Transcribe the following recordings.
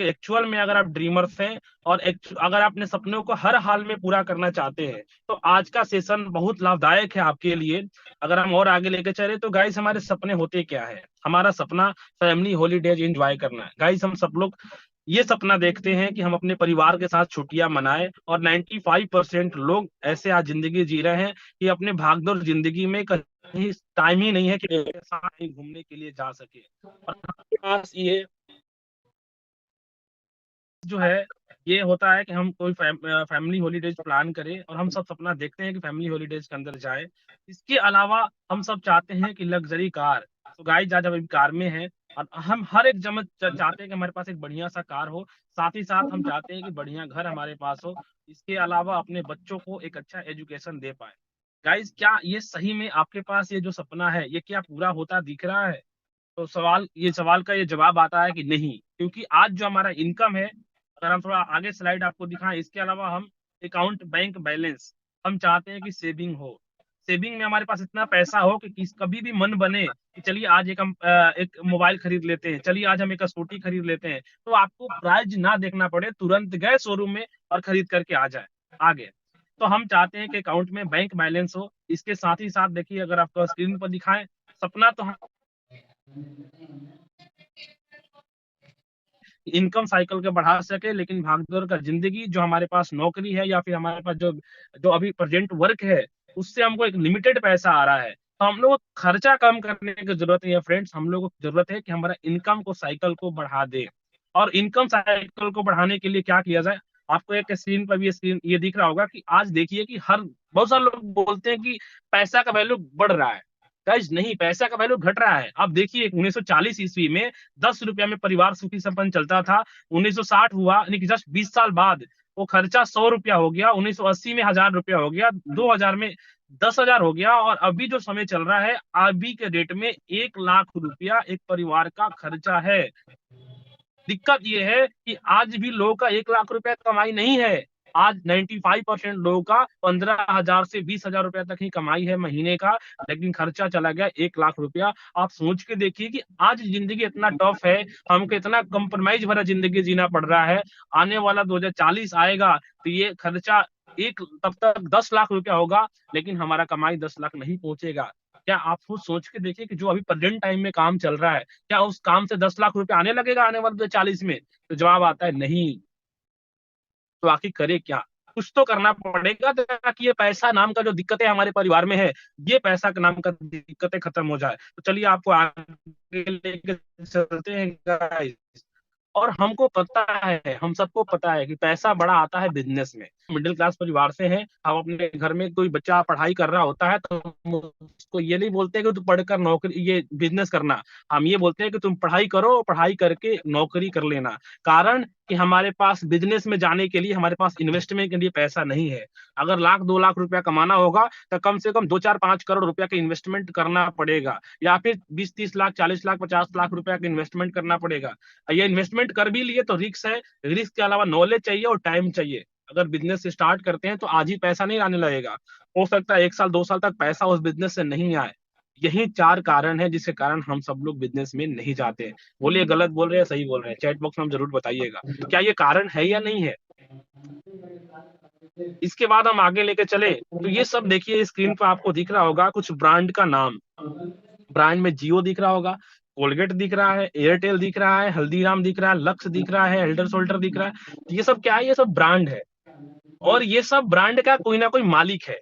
कि एक्चुअल में अगर आप ड्रीमर्स हैं और अगर अपने सपनों को हर हाल में पूरा करना चाहते हैं, तो आज का सेशन बहुत लाभदायक है आपके लिए। अगर हम और आगे लेके चले तो गाइस, हमारे सपने होते क्या है? हमारा सपना फैमिली हॉलीडेज एंजॉय करना है। गाइस, हम सब लोग ये सपना देखते हैं कि हम अपने परिवार के साथ छुट्टियां मनाएं, और 95% लोग ऐसे आज जिंदगी जी रहे हैं कि अपने भागदौड़ जिंदगी में कहीं टाइम ही नहीं है कि साथ कहीं घूमने के लिए जा सके। और आपके पास ये जो है, ये होता है कि हम कोई फैमिली हॉलीडेज प्लान करें, और हम सब सपना देखते हैं कि फैमिली हॉलीडेज के अंदर जाए। इसके अलावा हम सब चाहते हैं कि लग्जरी कार। तो गाइस, आज हम अभी कार में हैं, और हम हर एक जम चाहते हैं कि हमारे पास एक बढ़िया सा कार हो। साथ ही साथ हम चाहते हैं कि बढ़िया घर हमारे पास हो। इसके अलावा अपने बच्चों को एक अच्छा एजुकेशन दे पाए। गाइस, क्या ये सही में आपके पास ये जो सपना है, ये क्या पूरा होता दिख रहा है? तो सवाल का ये जवाब आता है कि नहीं, क्योंकि आज जो हमारा इनकम है, अगर हम थोड़ा आगे स्लाइड आपको दिखाएं, इसके अलावा हम अकाउंट बैंक बैलेंस, हम चाहते हैं कि सेविंग हो। सेविंग में हमारे पास इतना पैसा हो कि कभी भी मन बने कि चलिए आज एक मोबाइल खरीद लेते हैं, चलिए आज हम एक स्कूटी खरीद लेते हैं, तो आपको प्राइस ना देखना पड़े, तुरंत गए शोरूम में और खरीद करके आ जाए आगे। तो हम चाहते हैं कि अकाउंट में बैंक बैलेंस हो। इसके साथ ही साथ देखिए, अगर आपको स्क्रीन पर दिखाएं, सपना तो इनकम साइकिल को बढ़ा सके, लेकिन भागदौड़ का जिंदगी, जो हमारे पास नौकरी है या फिर हमारे पास जो जो अभी प्रेजेंट वर्क है, उससे हमको एक लिमिटेड पैसा आ रहा है, तो हम लोग को खर्चा कम करने की जरूरत नहीं है फ्रेंड्स। हम लोग को जरूरत है कि हमारा इनकम को साइकिल को बढ़ा दे। और इनकम साइकिल को बढ़ाने के लिए क्या किया जाए? आपको एक स्क्रीन पर भी स्क्रीन ये दिख रहा होगा कि आज देखिए कि हर बहुत सारे लोग बोलते हैं कि पैसा का वैल्यू बढ़ रहा है। गाइस, नहीं, पैसा का वैल्यू घट रहा है। आप देखिए, 1940 ईस्वी में 10 रुपया में परिवार सुखी संपन्न चलता था। 1960 हुआ, यानी कि जस्ट 20 साल बाद वो खर्चा 100 रुपया हो गया। 1980 में 1000 रुपया हो गया। 2000 में 10,000 हो गया। और अभी जो समय चल रहा है, अभी के डेट में 1 लाख रुपया एक परिवार का खर्चा है। दिक्कत ये है कि आज भी लोगों का 1 लाख रुपया कमाई नहीं है। आज 95% लोगों का 15,000 से 20,000 रुपया तक ही कमाई है महीने का, लेकिन खर्चा चला गया 1 लाख रुपया। आप सोच के देखिए कि आज जिंदगी इतना टफ है, हमको इतना कंप्रोमाइज भरा जिंदगी जीना पड़ रहा है। आने वाला 2040 आएगा तो ये खर्चा एक तब तक 10 लाख रुपया होगा, लेकिन हमारा कमाई 10 लाख नहीं पहुंचेगा। क्या आप खुद सोच के देखिए कि जो अभी प्रेजेंट टाइम में काम चल रहा है, क्या उस काम से 10 लाख रुपया आने लगेगा आने वाले 2040 में? तो जवाब आता है नहीं। तो आखिर करे क्या? कुछ तो करना पड़ेगा ताकि ये पैसा नाम का जो दिक्कतें हमारे परिवार में है, ये पैसा का नाम का दिक्कतें खत्म हो जाए। तो चलिए आपको आगे लेके चलते हैं गाइस। और हमको पता है, हम सबको पता है कि पैसा बड़ा आता है बिजनेस में। मिडिल क्लास परिवार से हैं हम, अपने घर में कोई बच्चा पढ़ाई कर रहा होता है तो हम उसको ये नहीं बोलते कि तू पढ़कर नौकरी ये बिजनेस करना। हम ये बोलते हैं कि तुम पढ़ाई करो, पढ़ाई करके नौकरी कर लेना। कारण कि हमारे पास बिजनेस में जाने के लिए हमारे पास इन्वेस्टमेंट के लिए पैसा नहीं है। अगर 1 लाख 2 लाख रुपया कमाना होगा तो कम से कम 2 4 5 करोड़ रुपया का इन्वेस्टमेंट करना पड़ेगा, या फिर 20 30 लाख 40 लाख 50 लाख रुपया का इन्वेस्टमेंट करना पड़ेगा। ये इन्वेस्टमेंट कर भी लिए तो रिस्क है। रिस्क के अलावा नॉलेज चाहिए और टाइम चाहिए। अगर बिजनेस स्टार्ट करते हैं तो आज ही पैसा नहीं आने लगेगा। हो सकता है 1 साल 2 साल तक पैसा उस बिजनेस से नहीं आए। यही 4 कारण है जिसके कारण हम सब लोग बिजनेस में नहीं जाते। बोलिए, गलत बोल रहे हैं सही बोल रहे हैं? चैट बॉक्स में हम जरूर बताइएगा, क्या ये कारण है या नहीं है। इसके बाद हम आगे लेके चले तो ये सब देखिए, स्क्रीन पर आपको दिख रहा होगा कुछ ब्रांड का नाम। ब्रांड में जियो दिख रहा होगा, कोलगेट दिख रहा है, एयरटेल दिख रहा है, हल्दीराम दिख रहा है, लक्स दिख रहा है, हेल्डर शोल्डर दिख रहा है। तो ये सब क्या है? ये सब ब्रांड है, और ये सब ब्रांड का कोई ना कोई मालिक है।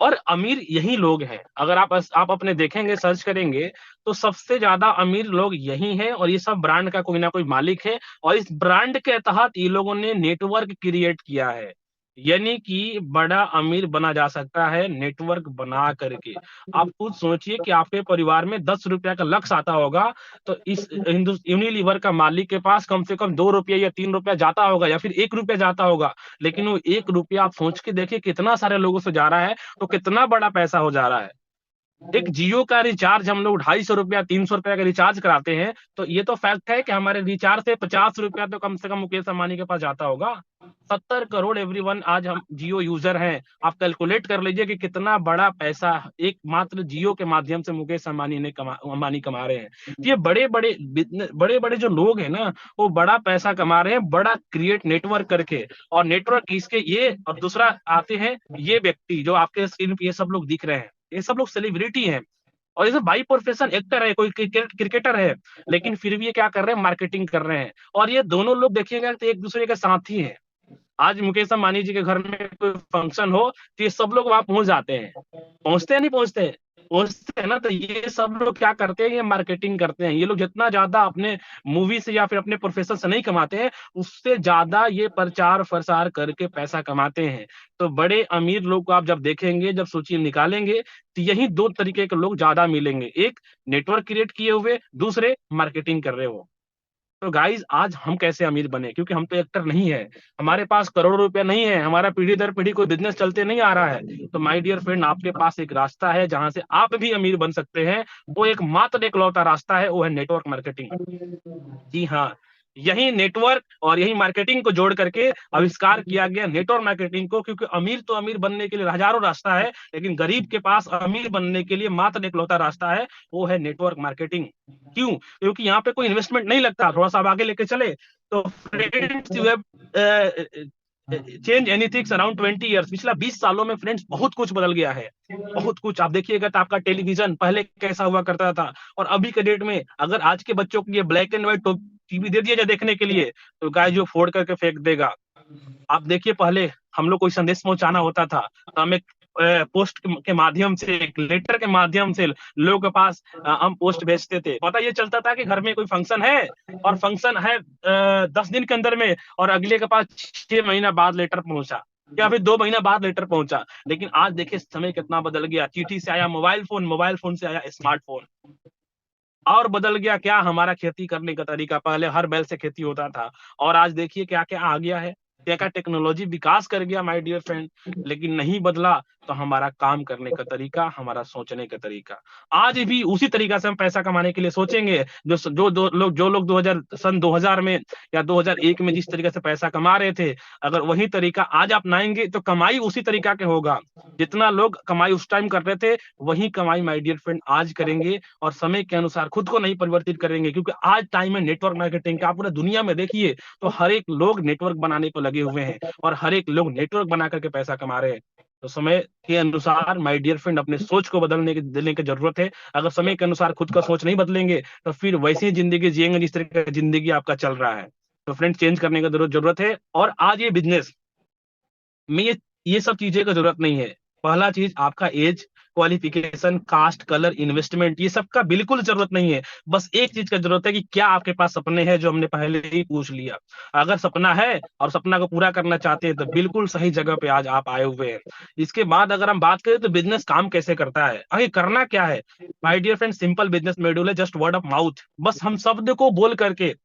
और अमीर यही लोग हैं। अगर आप अपने देखेंगे, सर्च करेंगे, तो सबसे ज्यादा अमीर लोग यही हैं, और ये सब ब्रांड का कोई ना कोई मालिक है। और इस ब्रांड के तहत ये लोगों ने नेटवर्क क्रिएट किया है। यानी कि बड़ा अमीर बना जा सकता है नेटवर्क बना करके। आप खुद सोचिए कि आपके परिवार में 10 रुपया का लक्ष्य आता होगा, तो इस यूनिलीवर का मालिक के पास कम से कम 2 रुपया या 3 रुपया जाता होगा, या फिर 1 रुपया जाता होगा। लेकिन वो 1 रुपया आप सोच के देखिए कितना सारे लोगों से जा रहा है, तो कितना बड़ा पैसा हो जा रहा है। एक जियो का रिचार्ज हम लोग 250 रुपया 300 रुपया का रिचार्ज कराते हैं, तो ये तो फैक्ट है कि हमारे रिचार्ज से 50 रुपया तो कम से कम मुकेश अंबानी के पास जाता होगा। 70 करोड़ एवरीवन आज हम जियो यूजर हैं। आप कैलकुलेट कर लीजिए कि कितना बड़ा पैसा एक मात्र जियो के माध्यम से मुकेश अंबानी कमा रहे हैं। तो ये बड़े बड़े जो लोग हैं ना, वो बड़ा पैसा कमा रहे हैं, बड़ा क्रिएट नेटवर्क करके। और नेटवर्क इसके ये, और दूसरा आते हैं ये व्यक्ति जो आपके स्क्रीन पे ये सब लोग दिख रहे हैं, ये सब लोग सेलिब्रिटी हैं, और ये सब बाई प्रोफेशन एक्टर है, कोई क्रिकेटर है, लेकिन फिर भी ये क्या कर रहे हैं, मार्केटिंग कर रहे हैं। और ये दोनों लोग देखिएगा तो एक दूसरे के साथी हैं। आज मुकेश अंबानी जी के घर में कोई फंक्शन हो तो ये सब लोग वहां पहुंच जाते हैं। पहुंचते हैं नहीं पहुंचते, पहुंचते हैं ना। तो ये सब लोग क्या करते हैं, ये मार्केटिंग करते हैं। ये लोग जितना ज्यादा अपने मूवी से या फिर अपने प्रोफेशन से नहीं कमाते हैं, उससे ज्यादा ये प्रचार प्रसार करके पैसा कमाते हैं। तो बड़े अमीर लोग को आप जब देखेंगे, जब सूची निकालेंगे, तो यही दो तरीके के लोग ज्यादा मिलेंगे, एक नेटवर्क क्रिएट किए हुए, दूसरे मार्केटिंग कर रहे हो। तो गाइज आज हम कैसे अमीर बने, क्योंकि हम तो एक्टर नहीं है, हमारे पास करोड़ों रुपया नहीं है, हमारा पीढ़ी दर पीढ़ी कोई बिजनेस चलते नहीं आ रहा है। तो माय डियर फ्रेंड, आपके पास एक रास्ता है जहां से आप भी अमीर बन सकते हैं। वो एक मात्र एकलौता रास्ता है, वो है नेटवर्क मार्केटिंग। जी हाँ, यही नेटवर्क और यही मार्केटिंग को जोड़ करके आविष्कार किया गया नेटवर्क मार्केटिंग को। क्योंकि अमीर तो अमीर बनने के लिए हजारों रास्ता है, लेकिन गरीब के पास अमीर बनने के लिए मात्र एकलौता रास्ता है, वो है नेटवर्क मार्केटिंग। क्यों? क्योंकि यहाँ पे कोई इन्वेस्टमेंट नहीं लगता। थोड़ा सा आप आगे लेके चले तो friends, you have change anything around 20 years. पिछला 20 सालों में फ्रेंड्स बहुत कुछ बदल गया है, बहुत कुछ। आप देखिएगा तो आपका टेलीविजन पहले कैसा हुआ करता था, और अभी के डेट में अगर आज के बच्चों को ये ब्लैक एंड व्हाइट टीवी दे दिया जाए देखने के लिए, तो गाय जो फोड़ करके फेंक देगा। आप देखिए, पहले हम लोग कोई संदेश पहुंचाना होता था तो हम एक पोस्ट के माध्यम से, एक लेटर के माध्यम से लोगों के पास हम पोस्ट भेजते थे। पता ये चलता था कि घर में कोई फंक्शन है, और फंक्शन है 10 दिन के अंदर में, और अगले के पास 6 महीना बाद लेटर पहुंचा, या फिर 2 महीना बाद लेटर पहुंचा। लेकिन आज देखिए समय कितना बदल गया। चिट्ठी से आया मोबाइल फोन, मोबाइल फोन से आया स्मार्टफोन। और बदल गया क्या, हमारा खेती करने का तरीका। पहले हर बैल से खेती होता था, और आज देखिए क्या क्या आ गया है, क्या क्या टेक्नोलॉजी विकास कर गया माय डियर फ्रेंड। लेकिन नहीं बदला तो हमारा काम करने का तरीका, हमारा सोचने का तरीका। आज भी उसी तरीका से हम पैसा कमाने के लिए सोचेंगे। जो लोग 2000 में या 2001 में जिस तरीके से पैसा कमा रहे थे, अगर वही तरीका आज अपनाएंगे तो कमाई उसी तरीका के होगा। जितना लोग कमाई उस टाइम कर रहे थे, वही कमाई माय डियर फ्रेंड आज करेंगे, और समय के अनुसार खुद को नहीं परिवर्तित करेंगे। क्योंकि आज टाइम है नेटवर्क मार्केटिंग का। आप पूरा दुनिया में देखिए तो हर एक लोग नेटवर्क बनाने को लगे हुए हैं, और हर एक लोग नेटवर्क बना करके पैसा कमा रहे हैं। तो समय के अनुसार माय डियर फ्रेंड अपने सोच को देने की जरूरत है। अगर समय के अनुसार खुद का सोच नहीं बदलेंगे, तो फिर वैसी ही जिंदगी जिएंगे जिस तरह की जिंदगी आपका चल रहा है। तो फ्रेंड, चेंज करने का जरूरत है। और आज ये बिजनेस में ये सब चीजें का जरूरत नहीं है। पहला चीज, आपका age, qualification, caste, colour, investment, ये सब का बिल्कुल जरूरत नहीं है। बस एक चीज का जरूरत है कि क्या आपके पास सपने हैं, जो हमने पहले ही पूछ लिया। अगर सपना है और सपना को पूरा करना चाहते हैं, तो बिल्कुल सही जगह पे आज आप आए हुए हैं। इसके बाद अगर हम बात करें तो बिजनेस काम कैसे करता है, आगे करना क्या है। My dear friend, simple business module है, जस्ट वर्ड ऑफ माउथ। बस हम शब्द को बोल करके,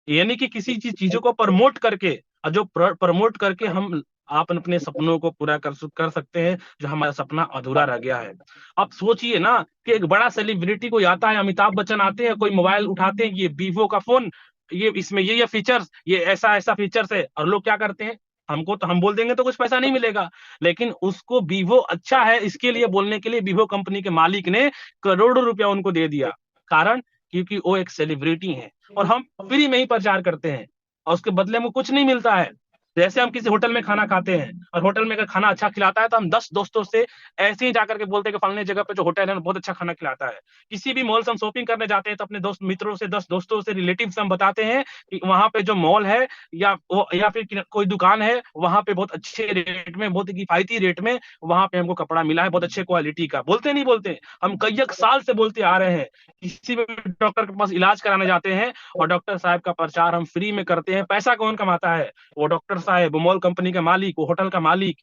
यानी कि किसी चीजों को प्रमोट करके, और जो प्रमोट करके हम आप अपने सपनों को पूरा कर सकते हैं, जो हमारा सपना अधूरा रह गया है। आप सोचिए ना कि एक बड़ा सेलिब्रिटी कोई आता है, अमिताभ बच्चन आते हैं, कोई मोबाइल उठाते हैं, ये वीवो का फोन, ये इसमें ये फीचर्स, ये ऐसा ऐसा फीचर्स है, और लोग क्या करते हैं, हमको तो हम बोल देंगे तो कुछ पैसा नहीं मिलेगा। लेकिन उसको वीवो अच्छा है इसके लिए बोलने के लिए वीवो कंपनी के मालिक ने करोड़ों रुपया उनको दे दिया। कारण, क्योंकि वो एक सेलिब्रिटी है, और हम फ्री में ही प्रचार करते हैं, और उसके बदले में कुछ नहीं मिलता है। जैसे हम किसी होटल में खाना खाते हैं, और होटल में अगर खाना अच्छा खिलाता है, तो हम 10 दोस्तों से ऐसे ही जाकर के बोलते हैं कि फलाने जगह पे जो होटल है ना, बहुत अच्छा खाना खिलाता है। किसी भी मॉल से हम शॉपिंग करने जाते हैं, तो अपने दोस्त मित्रों से, 10 दोस्तों से, रिलेटिव से हम बताते हैं कि वहां पे जो मॉल है, या फिर कोई दुकान है, वहां पे बहुत अच्छे रेट में, बहुत किफायती रेट में वहां पे हमको कपड़ा मिला है, बहुत अच्छे क्वालिटी का। बोलते नहीं बोलते, हम कई एक साल से बोलते आ रहे हैं। किसी भी डॉक्टर के पास इलाज कराने जाते हैं, और डॉक्टर साहब का प्रचार हम फ्री में करते हैं। पैसा कौन कमाता है? वो डॉक्टर साहब, वो मॉल कंपनी का मालिक, वो होटल का मालिक।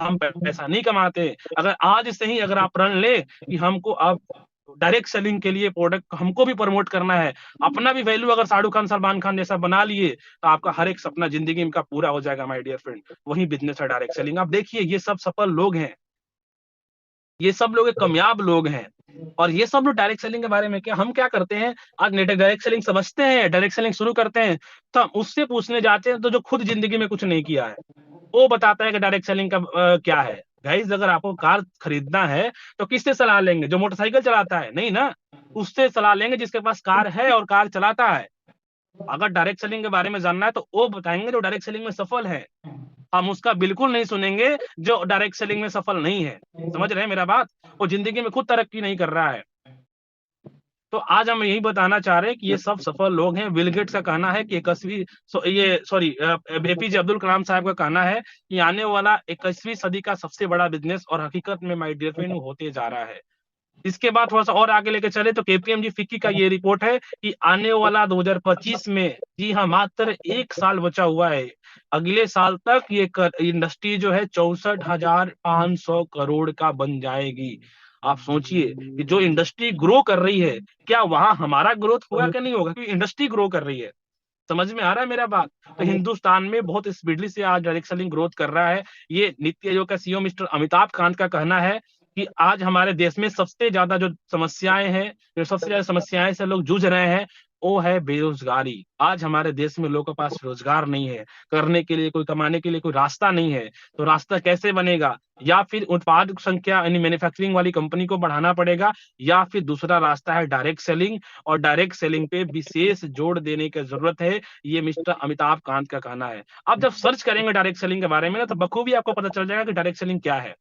हम पैसा नहीं कमाते। अगर आज से ही अगर आप प्रण ले कि हमको अब डायरेक्ट सेलिंग के लिए प्रोडक्ट हमको भी प्रमोट करना है, अपना भी वैल्यू अगर शाहरुख खान, सलमान खान जैसा बना लिए, तो आपका हर एक सपना जिंदगी का पूरा हो जाएगा माय डियर फ्रेंड। वही बिजनेस है डायरेक्ट सेलिंग। आप देखिए, ये सब सफल लोग हैं, ये सब लोग एक कामयाब लोग हैं। और ये सब लोग डायरेक्ट सेलिंग के बारे में क्या, हम क्या करते हैं, आज डायरेक्ट सेलिंग समझते हैं, डायरेक्ट सेलिंग शुरू करते हैं, तो हम उससे पूछने जाते हैं तो जो खुद जिंदगी में कुछ नहीं किया है वो बताता है कि डायरेक्ट सेलिंग का क्या है। गाइस, अगर आपको कार खरीदना है तो किससे सलाह लेंगे? जो मोटरसाइकिल चलाता है? नहीं ना, उससे सलाह लेंगे जिसके पास कार है और कार चलाता है। अगर डायरेक्ट सेलिंग के बारे में जानना है तो वो बताएंगे जो डायरेक्ट सेलिंग में सफल है। हम उसका बिल्कुल नहीं सुनेंगे जो डायरेक्ट सेलिंग में सफल नहीं है। समझ रहे हैं मेरा बात? वो जिंदगी में खुद तरक्की नहीं कर रहा है। तो आज हम यही बताना चाह रहे हैं कि ये सब सफल लोग हैं। बिल गेट्स का कहना है कि 21वीं ये सॉरी एपीजे अब्दुल कलाम साहब का कहना है कि आने वाला 21वीं सदी का सबसे बड़ा बिजनेस, और हकीकत में माय डियर फ्रेंड होते जा रहा है। इसके बाद थोड़ा सा और आगे लेके चले तो केपीएमजी फिक्की का ये रिपोर्ट है कि आने वाला 2025 में, जी हाँ, मात्र 1 साल बचा हुआ है, अगले साल तक ये इंडस्ट्री जो है 64,500 करोड़ का बन जाएगी। आप सोचिए कि जो इंडस्ट्री ग्रो कर रही है, क्या वहां हमारा ग्रोथ होगा कि नहीं होगा? क्योंकि इंडस्ट्री ग्रो कर रही है। समझ में आ रहा है मेरा बात? तो हिंदुस्तान में बहुत स्पीडली से आज डायरेक्ट सेलिंग ग्रोथ कर रहा है। ये नीति आयोग का सीईओ मिस्टर अमिताभ कांत का कहना है कि आज हमारे देश में सबसे ज्यादा जो समस्याएं हैं, जो सबसे ज्यादा समस्याएं से लोग जूझ रहे हैं, वो है बेरोजगारी। आज हमारे देश में लोगों के पास रोजगार नहीं है, करने के लिए कोई, कमाने के लिए कोई रास्ता नहीं है। तो रास्ता कैसे बनेगा? या फिर उत्पादक संख्या यानी मैन्युफैक्चरिंग वाली कंपनी को बढ़ाना पड़ेगा, या फिर दूसरा रास्ता है डायरेक्ट सेलिंग, और डायरेक्ट सेलिंग पे विशेष जोर देने की जरूरत है। ये मिस्टर अमिताभ कांत का कहना है। आप जब सर्च करेंगे डायरेक्ट सेलिंग के बारे में ना, तो बखूबी आपको पता चल जाएगा कि डायरेक्ट सेलिंग क्या है।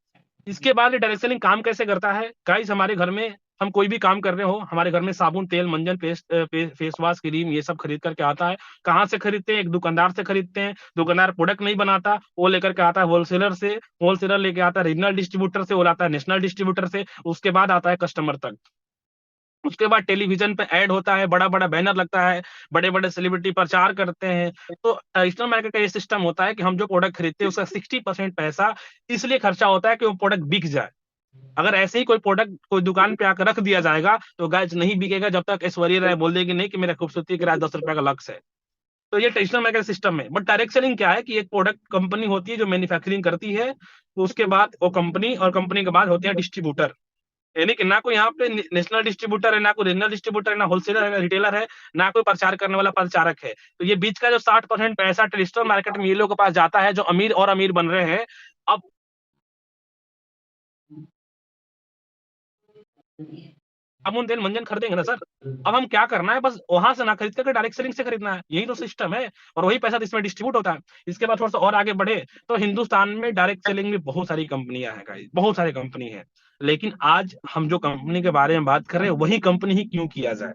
इसके बाद डायरेक्ट सेलिंग काम कैसे करता है? गाइस, हमारे घर में हम कोई भी काम कर रहे हो, हमारे घर में साबुन, तेल, मंजन, पेस्ट, फेस वॉश, क्रीम, ये सब खरीद करके आता है। कहाँ से खरीदते हैं? एक दुकानदार से खरीदते हैं। दुकानदार प्रोडक्ट नहीं बनाता, वो लेकर के आता है होलसेलर से, होलसेलर लेके आता है रीजनल डिस्ट्रीब्यूटर से, वो लाता है नेशनल डिस्ट्रीब्यूटर से, उसके बाद आता है कस्टमर तक। उसके बाद टेलीविजन पे ऐड होता है, बड़ा-बड़ा बैनर लगता है, बड़े-बड़े सेलिब्रिटी प्रचार करते हैं। तो ट्रेडिशनल मार्केट का ये सिस्टम होता है कि हम जो प्रोडक्ट खरीदते हैं उसका 60% पैसा इसलिए खर्चा होता है कि वो प्रोडक्ट बिक जाए। अगर ऐसे ही कोई प्रोडक्ट कोई दुकान पे आकर रख दिया जाएगा तो गाइस नहीं बिकेगा जब तक ऐश्वर्या राय बोल देगी नहीं कि मेरा खूबसूरती के राज ₹10 का लक्ष्य है। तो ये ट्रेडिशनल मार्केट सिस्टम है। बट डायरेक्ट सेलिंग क्या है कि एक प्रोडक्ट कंपनी होती है जो मैन्युफैक्चरिंग करती है, तो उसके बाद वो कंपनी, और कंपनी के बाद होते हैं डिस्ट्रीब्यूटर। यानी कि ना कोई यहाँ पे नेशनल डिस्ट्रीब्यूटर है, ना कोई रीजनल डिस्ट्रीब्यूटर है, ना होलसेलर है, ना रिटेलर है, ना कोई प्रचार करने वाला प्रचारक है। तो ये बीच का जो 60% पैसा ट्रेडिशनल मार्केट में ये लोगों के पास जाता है जो अमीर और अमीर बन रहे हैं। अब साबुन, तेल, मंजन खरीदेंगे ना सर। अब हम क्या करना है, बस वहां से ना खरीद करके डायरेक्ट सेलिंग से खरीदना है। यही तो सिस्टम है, और वही पैसा इसमें डिस्ट्रीब्यूट होता है। इसके बाद थोड़ा सा और आगे बढ़े तो हिंदुस्तान में डायरेक्ट सेलिंग में बहुत सारी कंपनियां हैं गाइस, बहुत सारी कंपनी है। लेकिन आज हम जो कंपनी के बारे में बात कर रहे हैं वही कंपनी ही क्यों किया जाए,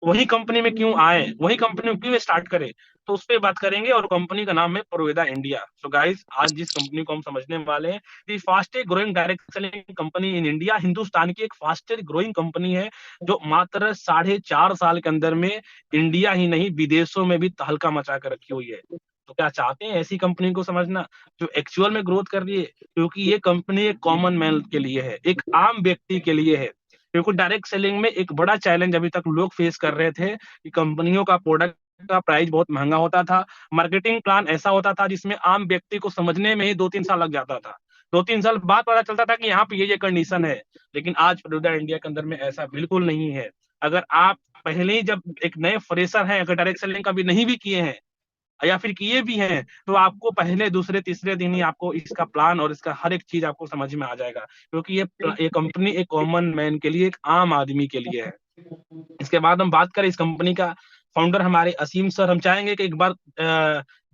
वही कंपनी में क्यों आए, वही कंपनी में क्यों स्टार्ट करें, तो उस पर बात करेंगे। और कंपनी का नाम है प्रोवेदा इंडिया। सो गाइस, आज जिस कंपनी को हम समझने वाले हैं, दी fastest growing direct selling company in India, Hindustan की एक फास्टेस्ट ग्रोइंग कंपनी है जो मात्र 4.5 साल के अंदर में इंडिया ही नहीं विदेशों में भी तहलका मचा कर रखी हुई है। तो क्या चाहते हैं ऐसी कंपनी को समझना जो एक्चुअल में ग्रोथ कर रही है? क्योंकि ये कंपनी एक कॉमन मैन के लिए है, एक आम व्यक्ति के लिए है। क्योंकि डायरेक्ट सेलिंग में एक बड़ा चैलेंज अभी तक लोग फेस कर रहे थे कि कंपनियों का प्रोडक्ट का प्राइस बहुत महंगा होता था, मार्केटिंग प्लान ऐसा होता था जिसमें आम व्यक्ति को समझने में ही 2-3 साल लग जाता था। 2-3 साल बाद पता चलता था कि यहाँ पे ये कंडीशन है। लेकिन आज प्रोडक्ट इंडिया के अंदर में ऐसा बिल्कुल नहीं है। अगर आप पहले ही जब एक नए फ्रेशर हैं, अगर डायरेक्ट सेलिंग कभी नहीं भी किए हैं या फिर किए भी हैं, तो आपको पहले, दूसरे, तीसरे दिन ही आपको इसका प्लान और इसका हर एक चीज आपको समझ में आ जाएगा। क्योंकि ये कंपनी एक कॉमन मैन के लिए, एक आम आदमी के लिए है। इसके बाद हम बात करें इस कंपनी का फाउंडर हमारे असीम सर, हम चाहेंगे कि एक बार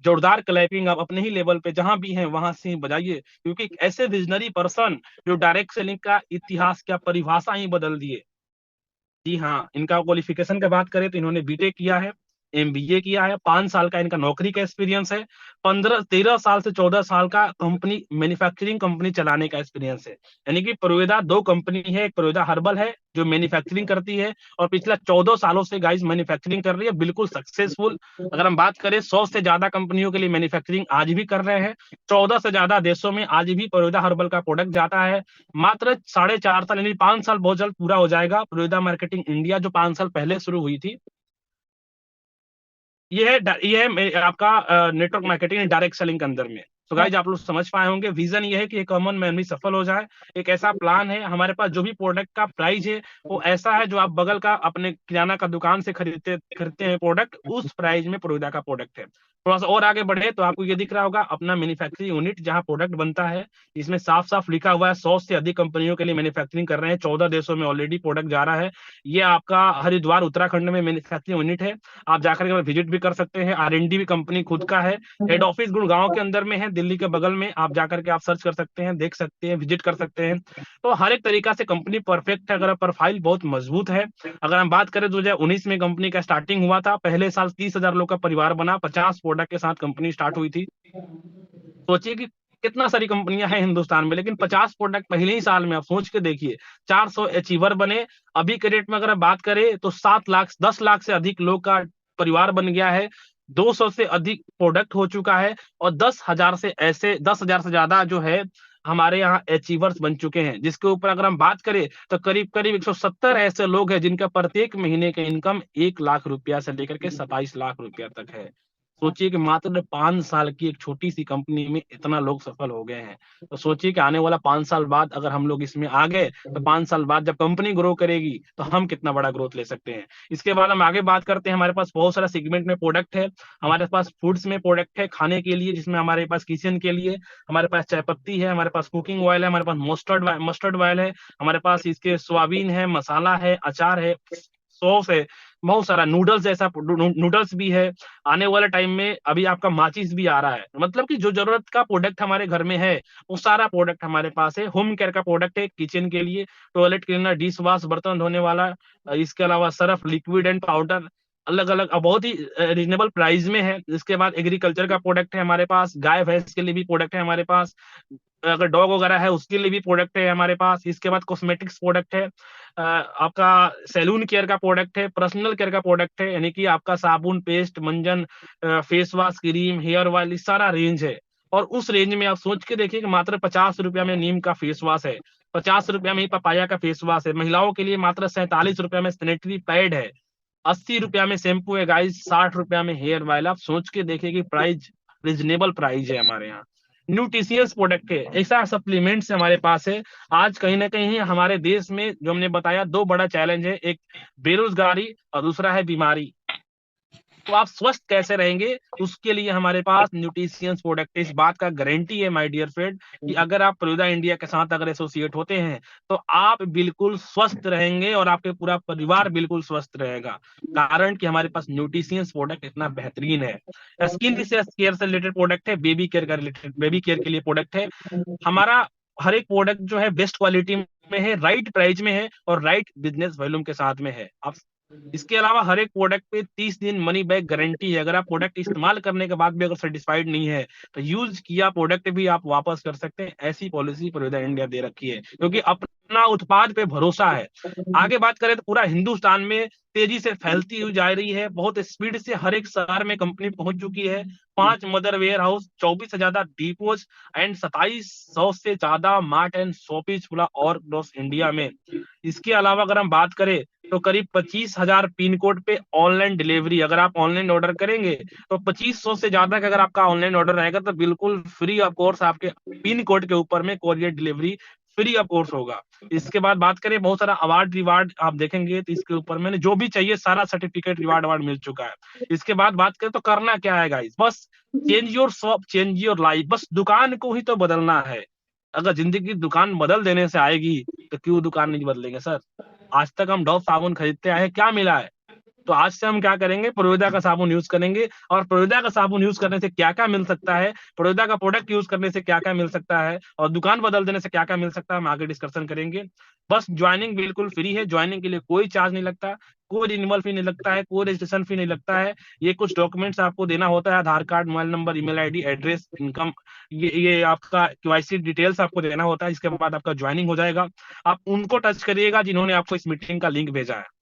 जोरदार क्लैपिंग आप अपने ही लेवल पे जहां भी हैं वहां से बजाइए, क्योंकि एक ऐसे विजनरी पर्सन जो डायरेक्ट सेलिंग का इतिहास, क्या परिभाषा ही बदल दिए। जी हाँ, इनका क्वालिफिकेशन की बात करें तो इन्होंने बीटेक किया है, एमबीए किया है, 5 साल का इनका नौकरी का एक्सपीरियंस है, 13 साल से 14 साल का कंपनी, मैन्युफैक्चरिंग कंपनी चलाने का एक्सपीरियंस है। यानी कि प्रोवेदा दो कंपनी है, एक प्रोवेदा हर्बल है जो मैन्युफैक्चरिंग करती है, और पिछला 14 सालों से गाइस मैन्युफैक्चरिंग कर रही है, बिल्कुल सक्सेसफुल। अगर हम बात करें 100 से ज्यादा कंपनियों के लिए मैन्युफैक्चरिंग आज भी कर रहे हैं, 14 से ज्यादा देशों में आज भी प्रोवेदा हर्बल का प्रोडक्ट जाता है। मात्र 4.5 साल यानी 5 साल बहुत जल्द पूरा हो जाएगा प्रोवेदा मार्केटिंग इंडिया जो 5 साल पहले शुरू हुई थी। ये है आपका नेटवर्क मार्केटिंग डायरेक्ट सेलिंग के अंदर में। तो गाइज आप लोग समझ पाए होंगे, विजन ये है कि एक कॉमन मैन भी सफल हो जाए। एक ऐसा प्लान है हमारे पास, जो भी प्रोडक्ट का प्राइस है वो ऐसा है जो आप बगल का अपने किराना का दुकान से खरीदते खरीदते हैं प्रोडक्ट, उस प्राइस में प्रोविडा का प्रोडक्ट है। थोड़ा सा और आगे बढ़े तो आपको ये दिख रहा होगा अपना मैन्युफैक्चरिंग यूनिट जहां प्रोडक्ट बनता है। इसमें साफ साफ लिखा हुआ है 100 से अधिक कंपनियों के लिए मैन्युफैक्चरिंग कर रहे हैं, 14 देशों में ऑलरेडी प्रोडक्ट जा रहा है। ये आपका हरिद्वार उत्तराखंड में मैन्युफैक्चरिंग यूनिट है। आप जाकर के विजिट भी कर सकते हैं, R&D भी कंपनी खुद का है। हेड ऑफिस गुड़गांव के अंदर में है, दिल्ली के बगल में। आप जाकर के आप सर्च कर सकते हैं, देख सकते हैं, विजिट कर सकते हैं। तो हर एक तरीका से कंपनी परफेक्ट है, अगर प्रोफाइल बहुत मजबूत है। अगर हम बात करें 2019 में कंपनी का स्टार्टिंग हुआ था, पहले साल 30,000 लोग का परिवार बना, 50 प्रोडक्ट के साथ कंपनी स्टार्ट हुई थी। सोचिए कि कितना सारी कंपनियां हैं हिंदुस्तान में, लेकिन 50 प्रोडक्ट पहले ही साल में, आप सोच के देखिए। 400 अचीवर बने। अभी के रेट में अगर बात करें तो 7 लाख 10 लाख से अधिक लोग का परिवार बन गया है। 200 से अधिक प्रोडक्ट हो चुका है, और 10,000 से ज्यादा जो है हमारे यहाँ अचीवर्स बन चुके हैं। जिसके ऊपर अगर हम बात करें तो करीब करीब 170 ऐसे लोग हैं जिनका प्रत्येक महीने का इनकम 1 लाख रुपया से लेकर के 27 लाख रुपया तक है। सोचिए कि मात्र 5 साल की एक छोटी सी कंपनी में इतना लोग सफल हो गए हैं। तो सोचिए कि आने वाला 5 साल बाद अगर हम लोग इसमें आ गए, तो 5 साल बाद जब कंपनी ग्रो करेगी तो हम कितना बड़ा ग्रोथ ले सकते हैं। इसके बाद हम आगे बात करते हैं, हमारे पास बहुत सारा सेगमेंट में प्रोडक्ट है। हमारे पास फूड्स में प्रोडक्ट है खाने के लिए, जिसमें हमारे पास किचन के लिए हमारे पास चाय पत्ती है, हमारे पास कुकिंग ऑयल है, हमारे पास मस्टर्ड ऑयल है, हमारे पास इसके सोयाबीन है, मसाला है, अचार है, सॉस है, बहुत सारा नूडल्स जैसा नूडल्स भी है। आने वाले टाइम में अभी आपका माचिस भी आ रहा है। मतलब कि जो जरूरत का प्रोडक्ट हमारे घर में है वो सारा प्रोडक्ट हमारे पास है। होम केयर का प्रोडक्ट है किचन के लिए, टॉयलेट क्लीनर, डिश वॉश, बर्तन धोने वाला। इसके अलावा सर्फ, लिक्विड एंड पाउडर, अलग अलग बहुत ही रीजनेबल प्राइस में है। इसके बाद एग्रीकल्चर का प्रोडक्ट है हमारे पास, गाय भैंस के लिए भी प्रोडक्ट है हमारे पास, अगर डॉग वगैरह है उसके लिए भी प्रोडक्ट है हमारे पास। इसके बाद कॉस्मेटिक्स प्रोडक्ट है, आपका सैलून केयर का प्रोडक्ट है, पर्सनल केयर का प्रोडक्ट है, यानी कि आपका साबुन, पेस्ट, मंजन, face wash, cream, hair oil, ये सारा रेंज है। और उस रेंज में आप सोच के देखिए कि मात्र 50 रुपया में नीम का फेस वॉश है, 50 रुपया में ही पपाया का फेस वॉश है, महिलाओं के लिए मात्र 47 रुपया में सैनिटरी पैड है, 80 रुपया में शैम्पू है गाइस, 60 रुपया में हेयर ऑयल। आप सोच के देखिए कि प्राइस रिजनेबल प्राइस है हमारे यहाँ। न्यूट्रिशियस प्रोडक्ट है, ऐसा सप्लीमेंट्स हमारे पास है। आज कहीं ना कहीं हमारे देश में जो हमने बताया, दो बड़ा चैलेंज है, एक बेरोजगारी और दूसरा है बीमारी। तो आप स्वस्थ कैसे रहेंगे, उसके लिए हमारे पास न्यूट्रिशियंस प्रोडक्ट। इस बात का गारंटी है माय डियर फ्रेंड कि अगर आप प्रोविडा इंडिया के साथ अगर एसोसिएट होते हैं तो आप बिल्कुल स्वस्थ रहेंगे और आपके पूरा परिवार बिल्कुल स्वस्थ रहेगा। कारण कि हमारे पास न्यूट्रिशियंस प्रोडक्ट इतना बेहतरीन है। स्किन केयर से रिलेटेड प्रोडक्ट है, बेबी केयर का रिलेटेड, बेबी केयर के लिए प्रोडक्ट है हमारा। हर एक प्रोडक्ट जो है बेस्ट क्वालिटी में है, राइट प्राइस में है और राइट बिजनेस वॉल्यूम के साथ में है। आप इसके अलावा हर एक प्रोडक्ट पे 30 दिन मनी बैक गारंटी है। अगर आप प्रोडक्ट इस्तेमाल करने के बाद भी अगर सेटिस्फाइड नहीं है तो यूज किया प्रोडक्ट भी आप वापस कर सकते हैं। ऐसी पॉलिसी प्रोविडा इंडिया दे रखी है, क्योंकि अपना उत्पाद पे भरोसा है। आगे बात करें तो पूरा हिंदुस्तान में तेजी से फैलती हुई जा रही है, बहुत स्पीड से हर एक शहर में कंपनी पहुंच चुकी है। 5 मदर वेयर हाउस, 24 से ज्यादा डिपोज एंड 2700 से ज्यादा मार्ट एंड शॉपिज खुला और अक्रॉस इंडिया में। इसके अलावा अगर हम बात करें तो करीब 25,000 पिन कोड पे ऑनलाइन डिलीवरी, अगर आप ऑनलाइन ऑर्डर करेंगे तो 2500 से ज्यादा का अगर आपका ऑनलाइन ऑर्डर रहेगा तो बिल्कुल फ्री ऑफ कोर्स आपके पिन कोड के ऊपर में courier delivery free of course होगा। इसके बाद बात करें बहुत सारा अवार्ड रिवार्ड आप देखेंगे तो इसके ऊपर मैंने जो भी चाहिए सारा सर्टिफिकेट रिवार्ड अवार्ड मिल चुका है। इसके बाद बात करें तो करना क्या है गाइस, बस change your shop change your life, बस दुकान को ही तो बदलना है। अगर जिंदगी की दुकान बदल देने से आएगी तो क्यों दुकान नहीं बदलेंगे सर। आज तक हम डव साबुन खरीदते आए हैं, क्या मिला है? तो आज से हम क्या करेंगे, प्रोविडा का साबुन यूज करेंगे। और प्रोविडा का साबुन यूज करने से क्या क्या मिल सकता है, प्रोविडा का प्रोडक्ट यूज करने से क्या क्या मिल सकता है, और दुकान बदल देने से क्या क्या मिल सकता है, हम आगे डिस्कशन करेंगे। बस ज्वाइनिंग बिल्कुल फ्री है, ज्वाइनिंग के लिए कोई चार्ज नहीं लगता, कोई रिन्यूअल फी नहीं लगता है, कोई रजिस्ट्रेशन फी नहीं लगता है। ये कुछ डॉक्यूमेंट्स आपको देना होता है, Aadhaar card, mobile number, email ID, address, income, ये आपका केवाईसी डिटेल्स आपको देना होता है। इसके बाद आपका ज्वाइनिंग हो जाएगा। आप उनको टच करिएगा जिन्होंने आपको इस मीटिंग का लिंक भेजा है।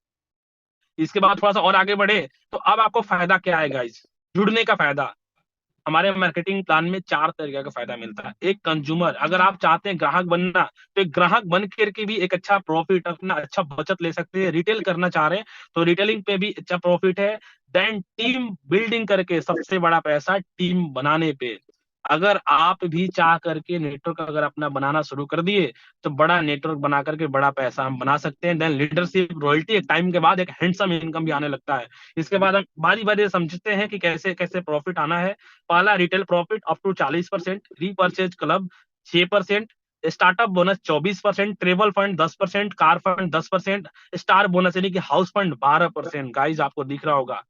इसके बाद थोड़ा सा और आगे बढ़े तो अब आपको फायदा क्या है गाइस, जुड़ने का फायदा। हमारे मार्केटिंग प्लान में 4 तरीके का फायदा मिलता है। एक कंज्यूमर, अगर आप चाहते हैं ग्राहक बनना तो एक ग्राहक बन करके भी एक अच्छा प्रॉफिट, अपना अच्छा बचत ले सकते हैं। रिटेल करना चाह रहे हैं तो रिटेलिंग पे भी अच्छा प्रॉफिट है। देन टीम बिल्डिंग करके, सबसे बड़ा पैसा टीम बनाने पे। अगर आप भी चाह करके नेटवर्क अगर अपना बनाना शुरू कर दिए, तो बड़ा नेटवर्क बना करके बड़ा पैसा हम बना सकते हैं। देन लीडरशिप रॉयल्टी, एक टाइम के बाद एक हैंडसम इनकम भी आने लगता है। इसके बाद हम बारी बारी समझते हैं कि कैसे कैसे प्रॉफिट आना है। पहला, retail profit up to 40%, repurchase club 6%, startup bonus 24%, travel fund 10%, car fund 10%, star bonus यानी कि हाउस फंड 12%। गाइज आपको दिख रहा होगा,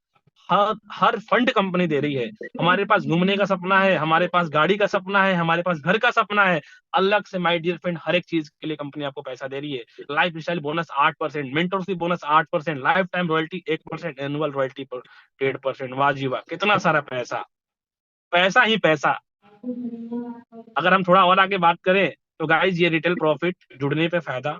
हर हर फंड कंपनी दे रही है। हमारे पास घूमने का सपना है, हमारे पास गाड़ी का सपना है, हमारे पास घर का सपना है, अलग से माय डियर फ्रेंड हर एक चीज के लिए कंपनी आपको पैसा दे रही है। Life style bonus 8%, mentorship bonus 8%, life time royalty 1%, annual royalty पर 8%। वाह जी वाह, कितना सारा पैसा, पैसा ही पैसा। अगर हम थोड़ा और आगे बात करें, तो गाइज ये रिटेल प्रॉफिट जुड़ने पे फायदा,